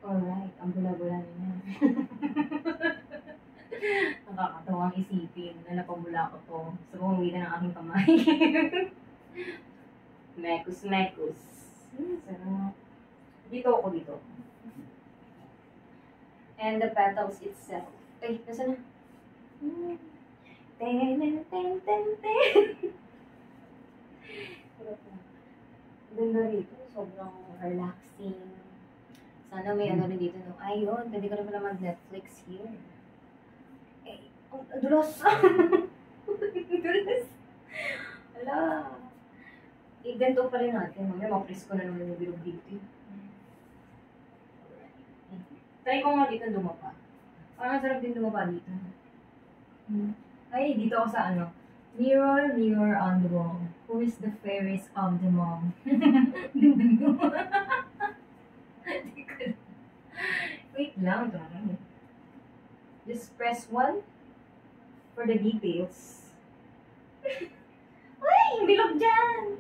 Alright, ang bula-bula niya. Nakakatawang isipin na napabula ko to. Gusto ko humitan ng aking kamay. Mekus. Sarap. Dito ako dito. And the petals itself. Ay, nasa na? Ganda rito. Sobrang relaxing. Sana may ano rin dito. No? Ayun, pwede ka na pala mag-Netflix here. Eh, ang dulas. Dulas. Ala. I-ganto pa rin natin. Mamaya ma-press ko na naman yung bilog dito. Try ko nga dito dumapa. Parang sarap din dumapa dito. Ay, dito ako sa ano. Mirror, mirror on the wall. Who is the fairest of them all? Wait lang, darling. Just press 1 for the details. Ay, bilog dyan!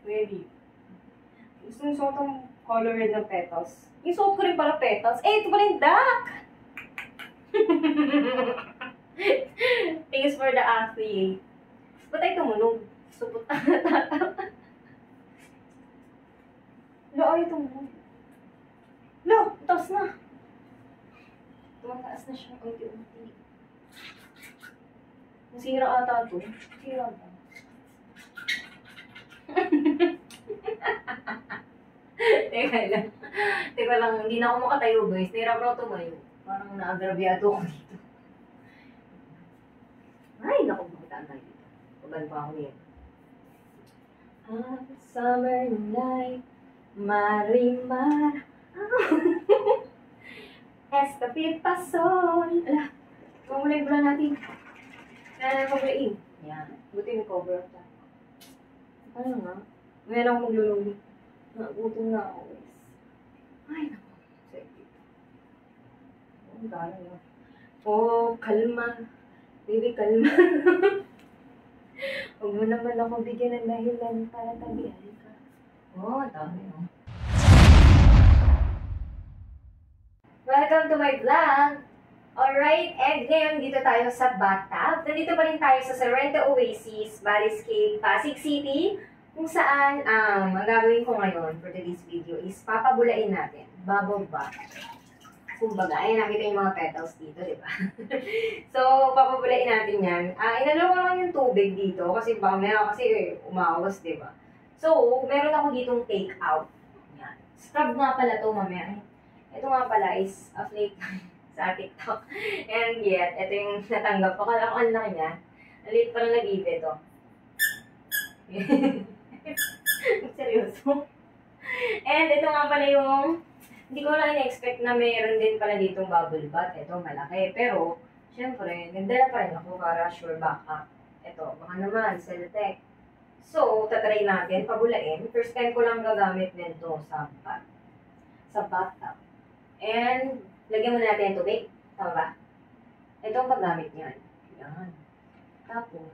Ready. Gusto yung suot ang color red ng petals. Yung suot ko rin pala petals. Eh, ito pala yung duck! Thanks for the affiliate. Ba't ay tumunog? Supot na natatawa. Lo, ay tumunog. Lo, taas na. Tumataas na siya unti-unti. Nasira ata ito. Nasira ba? Teka lang, hindi na ako makatayo guys. Nahirap na tumayo. Parang naagrabyado ako dito. Ay, naku, makitaan tayo dito. Paban pa ako yan. Summer night, Marimar. Estafil Pasol. Ala, mamulay pula natin. Mamulayin. Yan. Buti may cover up tayo. Ano nga? Ngayon ako maglulungi. Nagutom na ako guys. Ay, naku. Sige. Ang gala na. Oh, kalma. Baby, kalma. Huwag mo naman ako bigyan ng dahilan para tabihan ka. Oh, dami oh. Welcome to my vlog! Alright, and ngayon dito tayo sa bathtub. Nandito pa rin tayo sa Sorrento Oasis, Valley Pasig City, kung saan ang gagawin ko ngayon for today's video is papabulain natin. Bubble bath. Kumbaga, ayan, nakita yung mga petals dito, di ba? So, papabulain natin yan. Inalo ko lang yung tubig dito kasi baka meron kasi umawas, di ba? So, meron ako ditong take out. Yan. Scrub nga pala to mamaya. Ito nga pala is a flake sa TikTok. And yet, ito yung natanggap ko. Kala ko ang laki niya. Nalit pa lang nag-ibe ito. Seryoso. And ito nga pala yung hindi ko lang na-expect na mayroon din pala ditong bubble bath. Ito, malaki. Pero, syempre, nagdala pa rin ako para sure backup. Ito, baka naman, Celtec. So, tatry natin, pabulain. First time ko lang gagamit nito sa bath. Sa bathtub. And, lagyan mo natin yung tubig. Tama ba? Ito ang paggamit niyan. Yan. Tapos,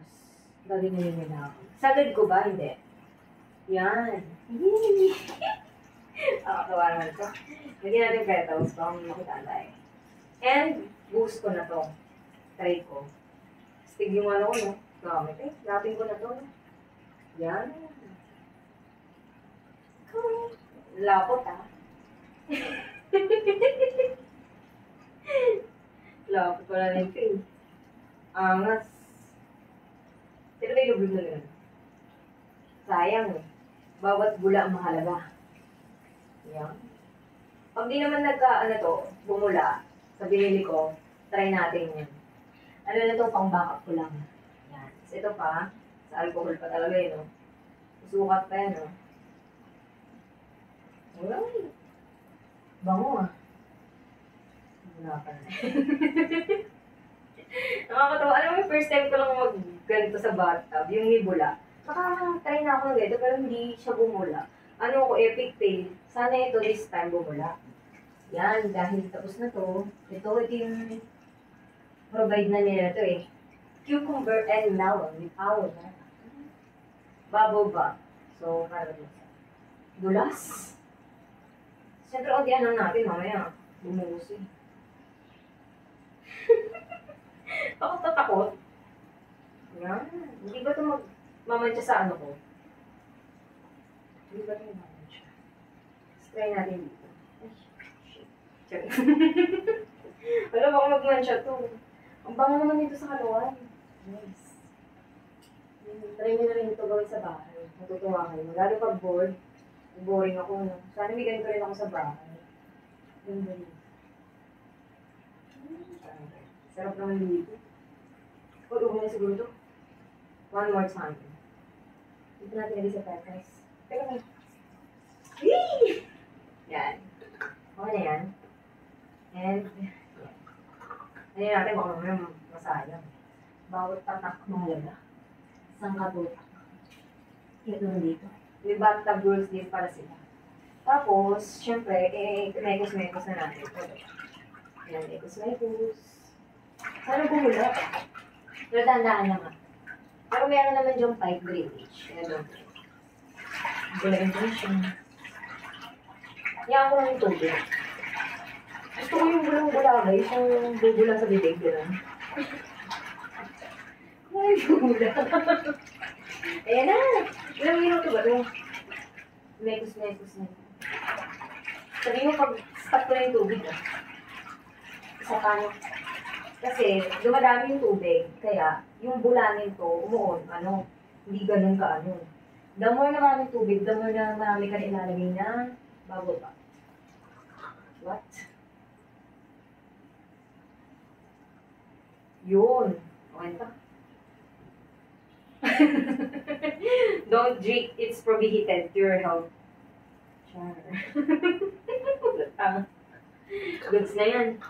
gagawin nyo na ako. Sagad ko ba? Hindi. Yan. Nakakawa naman ito. Lagyan natin petals kung makita tayo. And, boost ko na to. Try ko. Stig yung ano ko, no? Gamit eh. Lapin ko na to. Yan. Lapot, ah. Lapot ko na rin ito, eh. Angas. Sino ba yung lubig na yun? Sayang, eh. Bawat bula ang mahalaga. Yan. Pag di naman bumula sa binili ko, try natin yan. Ano na ito, pang backup ko lang. Yan. So, ito pa, sa alcohol pa talaga yun, no? Susukat pa yan, no? Wala, eh. Bango, ah. Wala pa na. Nakakatawa. Alam mo, first time ko lang mag-ganito sa bathtub, yung nibula. Try na ako ng ganito, pero hindi siya bumula. Ano ko, epic fail. Sana ito this time bumula. Yan, dahil tapos na to. Ito yung provide na nila ito eh. Cucumber and melon with our bubble bath. So, parang dulas. Siyempre, ondihan lang natin mamaya. Bumuhos eh. Takot na takot. Yan. Hindi ba ito mamantya sa ano ko? Hindi ba ito mamantya? Let's try natin dito. Ay, shit. Sorry. Wala baka magmantya to. Ang bango naman dito sa katawan. Nice. Try nyo na rin ito gawin sa bahay. Natutuwa kayo. Lalo pag bored. Boring ako, no? Sana may ganito rin ako sa bahay. Yung ganito. Sarap naman dito. Uy, na siguro to. One more time. Dito natin nabis sa guys. Teka na. Whee! Yan. Okay na yan. And, yan. Ano natin, baka naman masayang. Bawat tatak mahalaga. Isang katutak. Ito na dito. May bathtub rules din para sila. Tapos, syempre, mekos-mekos na natin. Yan, mekos-mekos. Sana bumula. Pero tandaan lang ah. Pero meron naman yung pipe drainage. Kaya don't worry. Bulain ko siya. Yan ko lang yung tubig. Gusto ko yung bulang-bula guys. Yung bubula sa bibig. Gano'n. Ay, bubula. Ayan na. Ilang minuto ba ito? Mekos-mekos na. Sabi mo pag stop ko na yung tubig ah. Isa pa no. Kasi dumadami yung tubig. Kaya yung bulanin to, umuon, hindi ganun ka The more na maraming tubig, the more na marami ka na ilalagay na bubble bath. What? Yun. Okay ba? Don't drink, it's prohibited to your health. Char. Goods na yan.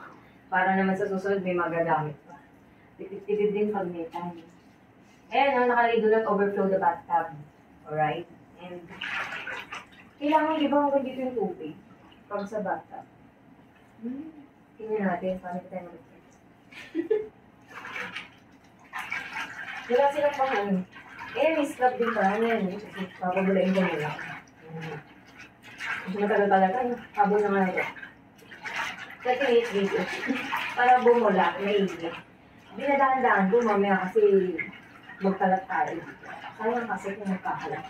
Para naman sa susunod may magagamit pa. Tipid-tipid din pag may time. Ayan, nakalagay do not overflow the bathtub. Alright? And, kailangan ibang dito yung tubig pag sa bathtub. Tingnan natin, paano tayo mag-test. Wala silang pang may scrub din pa. Ano yan? Papabulain ko nila. Matagal talaga. Habol na nga ito. 30 minutes dito. Para bumula, maigi. Dinadaan-daan ko mamaya kasi magkalat tayo dito. Sayang kasi kung magkakalat.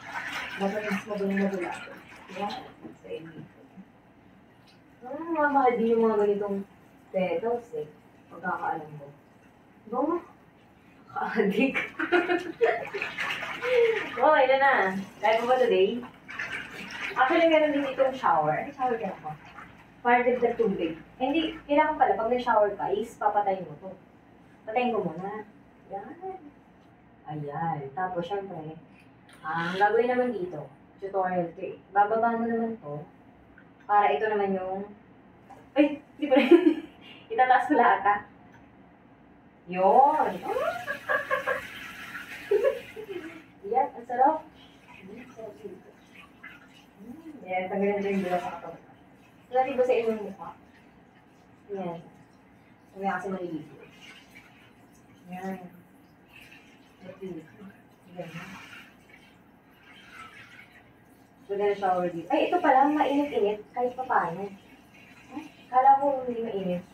Dapat mas mabulang-mabula ito. Yan. Sa inyo. Mahal din yung mga ganitong petals eh. Pagkakaalam mo. Ba? Kaadik. Okay na na. Kaya mo ba today? Actually, meron din itong shower. Ay, shower ka ako. Para dagdag tubig. Hindi, kailangan pala, pag nag-shower ka, is papatayin mo to. Patayin mo muna. Yan. Ayan. Tapos, syempre, ang gagawin naman dito, tutorial 3. Bababa mo naman to, para ito naman yung, ay, di ba rin. Itataas ko lahat, ha? Yun. Yan, ang sarap. Yan, tanggalin din yung sa katawan. Lagi ba sa inyong mukha? Yan. Kaya kasi maliligo. Yan. Yan. So, gonna shower dito. Ay, ito pala, mainit-init. Kahit pa paano. Kala ko hindi mainit.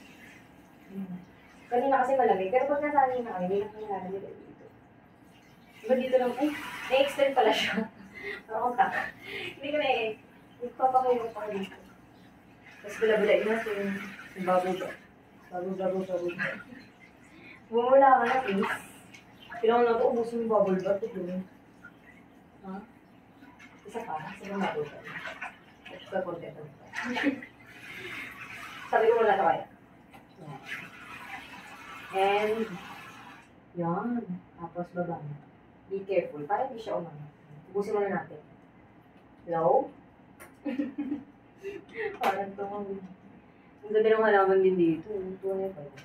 Kanina kasi malamig. Pero pag nasanay na kami, hindi na kami nalamig dito. Diba dito lang, ay, na-extend pala siya. Parang taka. Hindi ko na-e. Nagpapakilong pa dito. Tapos bula-bulain na yung bubble. Bubble. Bumula ka na, please. Kailangan na ito, ubusin yung bubble bath. Ito ha? Isa pa, sige bubble bath. Ito ka content. Sabi ko muna ito kaya. And, yan. Tapos baba na. Be careful, para hindi siya umano. Ubusin muna natin. Hello? Parang tumawin. Ang ganda ng halaman din dito. Tunay pa yun.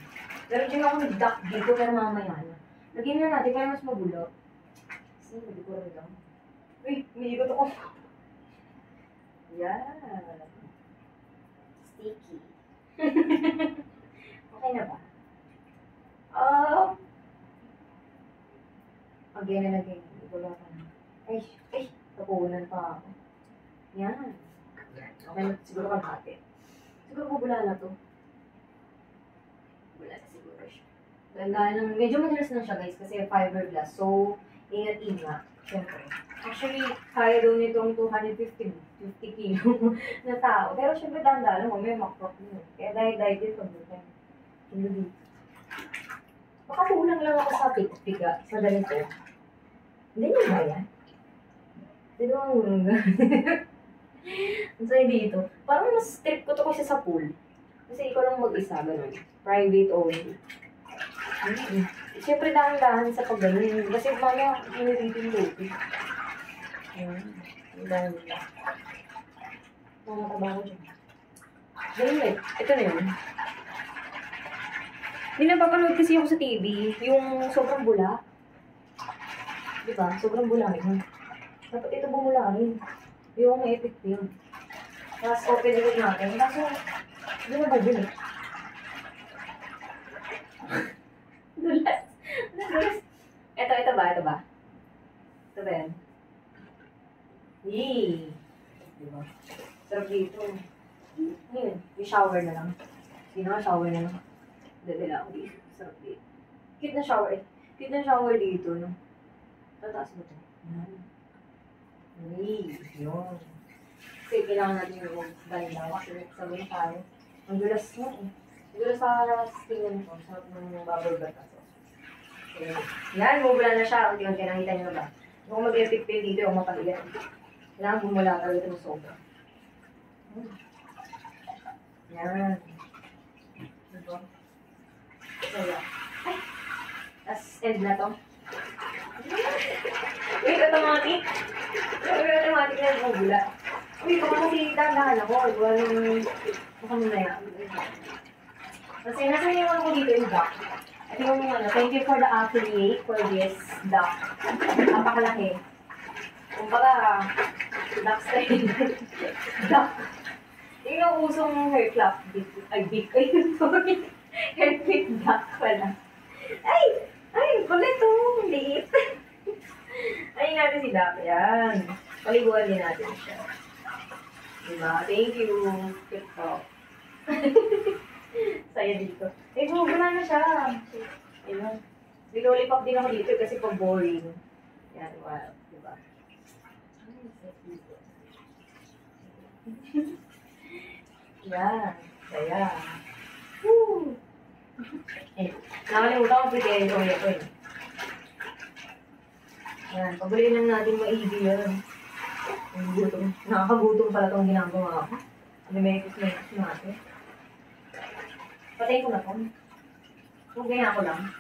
Pero dyan ako nag-duck dito, pero mamaya na. Lagyan na natin, kaya mas magulo. Kasi hindi ko rin lang. Uy, umiikot ako. Yan. Sticky. Okay na ba? Again and again. Wala ka na. Ay, napunan pa ako. Yan. Meron siguro kalahati. Siguro bubula na to. Bula na siguro siya. Medyo madalas na siya guys kasi fiberglass. So, ingat-ingat. Siyempre. Actually, kaya daw nitong 250 kilo na tao. Pero syempre dahan-dahan mo, may makrop mo. Kaya dahil din pag hindi dito. Baka kulang lang ako sa piga sa ganito. Hindi nyo ba yan? Hindi naman ulang Ang sayo dito. Parang mas trip ko to kasi sa pool. Kasi ikaw lang mag-isa, ganun. Private only. Siyempre dahan-dahan sa pag-ganun. Kasi mamaya, iniritin lopi. Dahan-dahan. Mamataba ko dyan. Ganun eh. Ito na yun. Hindi napapanood kasi ako sa TV. Yung sobrang bula. Diba? Sobrang bulahin. Dapat ito bumulahin. Yung may epic film. Tapos open ulit natin. Kaso, hindi na ba dun eh? Dulas. Dulas. Ito ba? Ito ba yan? Yee! Diba? Sarap dito. Yun. Yung shower na lang. Hindi naman shower na lang. Dadala ako dito. Sarap dito. Cute na shower eh. Cute na shower dito, no? Tataas mo ito. Yan. Yee! Yun. Kasi kailangan natin yung magbandaw. Kasi sabi na tayo. Ang dulas mo eh. Ang dulas sa skin ko. Sa bubble bath ako. Okay. Yan, bumula na siya. Unti-unti nakita nyo ba? Kung mag-epic fail dito, yung mapaligan. Kailangan bumula talaga ito ng sobra. Yan. Diba? So, yan. Ay! Tapos, end na to. Wait, automatic. Wait, automatic na yung bumula. Uy, baka kasi dahan ako. Iba nung... Baka muna yan. Kasi nasa yung ako dito yung duck. Ito yung ano, thank you for the affiliate for this duck. Napakalaki. Kung baka, duck style. Duck. Yung yung usong hair clap. Ay, big. Ay, sorry. Hair clip duck pala. Ay! Ay, kulit oh. Liit. Ayun natin si duck. Yan. Paliguan din natin siya. Diba? Thank you. TikTok. Saya dito. Eh, bumula na siya. Ayun. Nilolipop din ako dito kasi pag boring. Yan, wow. Diba? Yan. Saya. Woo! Eh, nakalimutan ko pwede ito eh. Yan. Pabulin lang natin maigi yan. Gutom. Nakakagutom pala itong ginagawa ko. Mekos natin. Patayin ko na ito. Kung ganyan ko lang.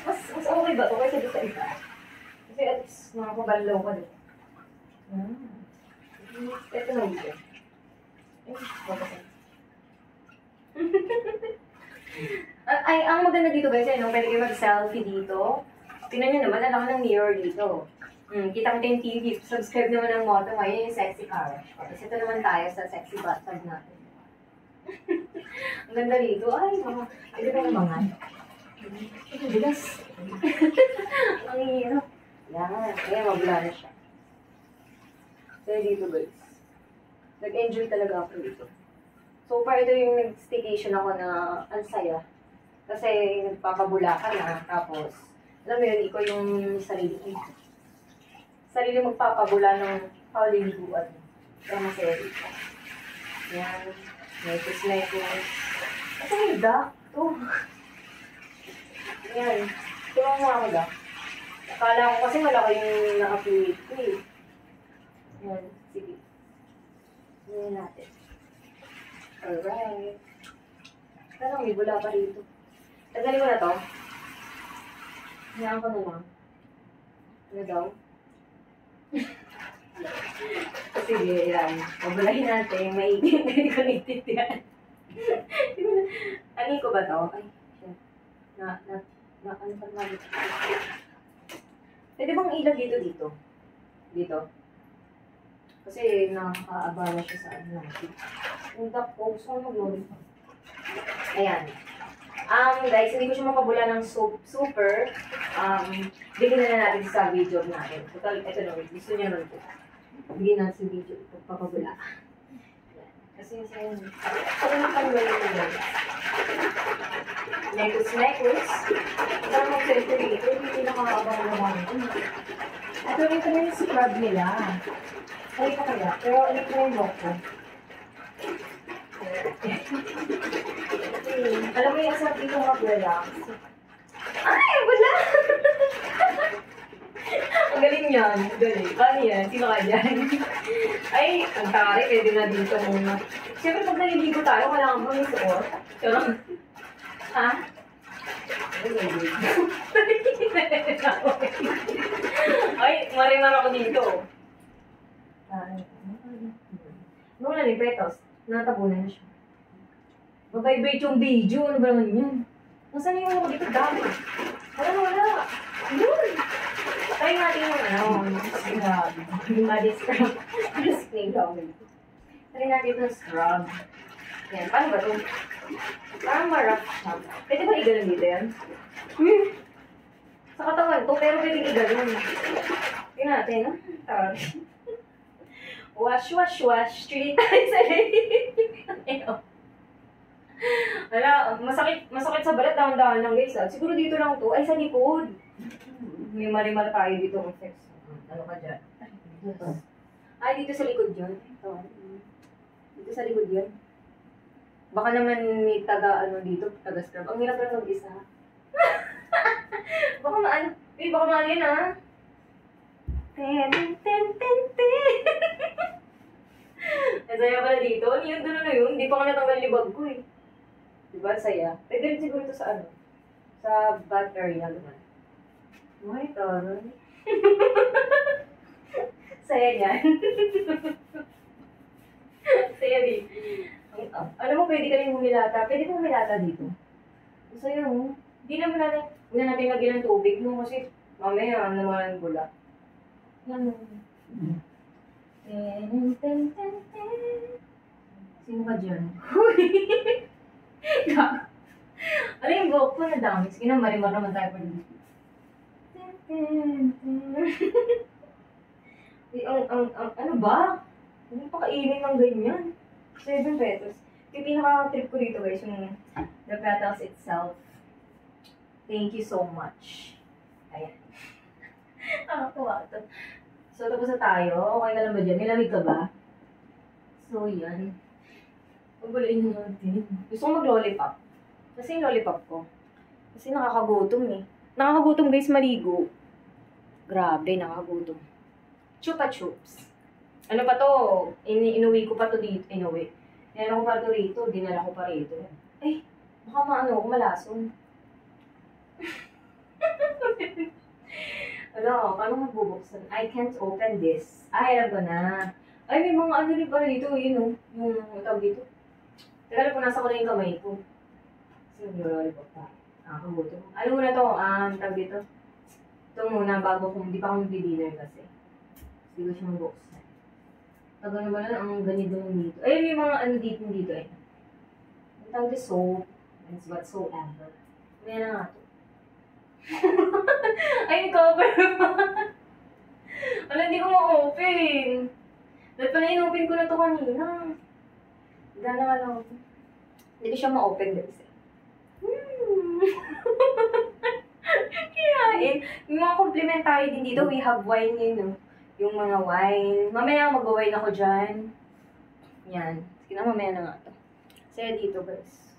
mas okay ba ito kaysa doon sa isa? Kasi at least nakakabalaw ka doon. Ito na dito. Ay, ang maganda dito guys, no? Pwede kayo mag-selfie dito. Tingnan nyo naman, alam ko ng mirror dito. Kita ko yung TV. Subscribe naman ng Moto. Ngayon yung sexy car. Tapos ito naman tayo sa sexy bathtub natin. Ang ganda dito. Ay, pwede ba namangan? Ito, bilas. Ang hirap. Yan. Kaya mabula na siya. Kaya dito guys. Nag-enjoy talaga ako dito. So far, ito yung nag-staycation ako na ang saya. Kasi nagpapabula ka na. Tapos, alam mo yun, ikaw yung sarili magpapabula ng pauliliguan. Kaya masaya dito. Yan. Mekos. Ito yung duck. Ito. Yan. Tingnan mo ako duck. Akala ko kasi wala kayong na-affiliate ko eh. Yan. Sige. Yan natin. Alright. Parang may bula pa dito. Tagalin ko na to. Hiyaan ko na lang. Ano daw? Sige, yan. Pabulahin natin. Maiging. Hindi ko naiintindihan. Ano ko ba to? Ay, siya. Ano pa naman? Pwede bang ilag dito? Dito? Kasi nakakaabala siya sa ano natin. Yung duck ko, gusto ko mag-lollipop. Ayan. Guys, hindi ko siya mapabula ng super. Bigyan na natin sa video natin. Total, ito naman. Gusto niya naman po. Bigyan natin sa video. Pagpapabula. Yan. Kasi yung sa'yo. Ano yung panwala mo yan? Necklace. Saan mag-center dito? Hindi nakakabang naman. Ito rin ito yung scrub nila. Ay pa kaya. Pero ano ko yung lock ko? Alam mo yung sarap dito mag-relax. Ay, wala! Ang galing yan. Ang galing. Paano yan? Sino ka dyan? Ay, ang tari. Pwede na dito muna. Siyempre, pag naliligo tayo, kailangan ba yung suot? Charot. Ha? Ay, marimar ako dito. Ano na rin, petos? Natabunan na siya. Mabibrate yung video. Ano ba naman yun? Nasaan yung ako dito? Dami. Wala. Yun. Try natin yung yung body scrub. Scrub gawin. Try natin yung scrub. Yan. Paano ba ito? Parang ma-rough siya. Pwede ba igalan dito yan? Sa katawan to, pero pwede igalan. Tingnan natin, no? Wash. 3 times a day. Wala, masakit sa balat, dahan-dahan lang guys. Siguro dito lang to. Ay, sa likod. May marimar tayo dito ng sex. Ano ka dyan? Ay, dito sa likod yun. Ito. Dito sa likod yun. Baka naman may dito, taga-scrub. Ang hirap lang mag-isa. Baka maano yan ah. Ten. Nasaya pala dito. Ano yun? Doon na yun. Hindi pa nga natanggal libag ko eh. Diba? Saya. Pwede rin siguro ito sa sa back area naman. Ay, taray. Saya niyan. Saya din. Alam mo, pwede ka rin humilata. Pwede ka humilata dito. Saya mo. Hindi naman natin lagyan ng tubig mo kasi mamaya naman bula. Yan mo. Sino ka dyan? Ano yung buhok ko na dami? Sige na, marimar naman tayo pa dito. Ano ba? Ano pa kainin ng ganyan? 7 pesos. Yung pinaka-trip ko dito guys, yung the petals itself. Thank you so much. Ayan. Nakakatuwa ito. So, tapos na tayo. Okay ka lang ba dyan? Nilamig ka ba? So, yan. Pagulain nyo natin. Gusto ko mag-lollipop. Kasi yung lollipop ko. Kasi nakakagutom eh. Nakakagutom guys, maligo. Grabe, nakakagutom. Chupa Chups. Ano pa to? Inuwi ko pa to dito. Inuwi. Dinala ko pa to rito. Dinala ko pa rito. Ay, baka maano ako malason. Ano, paano magbubuksan? I can't open this. Ay, alam ko na. Ay, may mga ano rin pala dito. Yun o. Yung tawag dito. Teka, punasan ko na yung kamay ko. Kasi mag-lollipop pa. Nakakagutom. Ano muna to? Tawag dito. Ito muna bago kung hindi pa ako mag-dinner kasi. Hindi ko siya magbuksan. Tagal na ba lang ang ganito dito. Ay, may mga ano dito eh. Ang tawag dito soap. And whatsoever. May na nga to. Ay, cover pa. Wala, hindi ko ma-open. Dahil pala in-open ko na to kanina. Gana nga lang ako. Hindi ko siya ma-open guys. Kinain. Yung mga complimentary din dito, we have wine yun, no? Yung mga wine. Mamaya mag-wine ako dyan. Yan. Sige na, mamaya na nga to. Saya dito guys.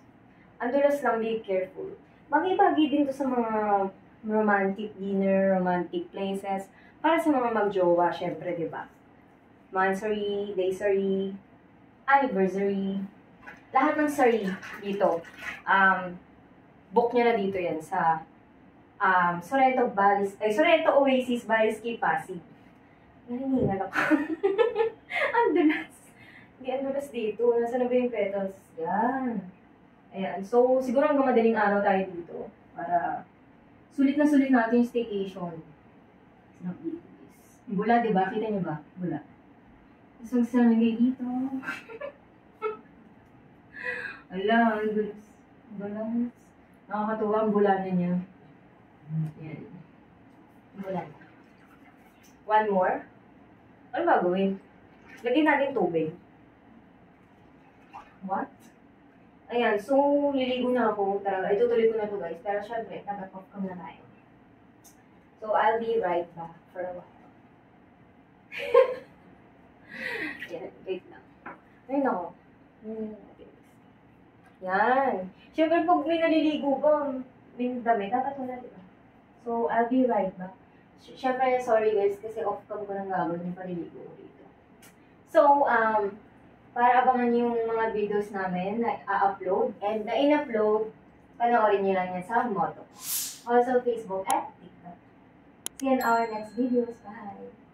Andulas lang, be careful. Bagi-bagi din to sa mga romantic dinner, romantic places. Para sa mga magjowa, syempre, di ba? Mansary, daysary, anniversary. Lahat ng sari dito. Book nyo na dito yan sa Sorrento Oasis, Baliskey, Pasig. Nahihingal ako. Andulas. Hindi andulas dito. Nasaan na ba yung petals? Yan. Ayan. So, siguro hanggang madaling araw tayo dito. Para sulit na sulit natin yung staycation. Sarap dito, guys. Bula, diba? Kita nyo ba? Bula. Gusto gusto na nagay dito. Ala, ang gulis. Balas. Nakakatuwa ang bulanan niya. Yan. Bulan. One more. Ano gagawin? Lagyan natin tubig. What? Ayan, so liligo na ako talaga. Itutuloy ko na to guys. Pero syempre, dapat off cam na tayo. So I'll be right back for a while. Yan, wait lang. Ay, nako. Yan. Siyempre, pag may naliligo ba, may dami, dapat wala, diba? So, I'll be right back. Siyempre, sorry guys, kasi off-cam ko ng gagawin yung paliligo ko dito. So, para abangan yung mga videos namin na i-upload and na in-upload, panoorin nyo lang yan sa Moto. Also, Facebook at TikTok. See you in our next videos. Bye!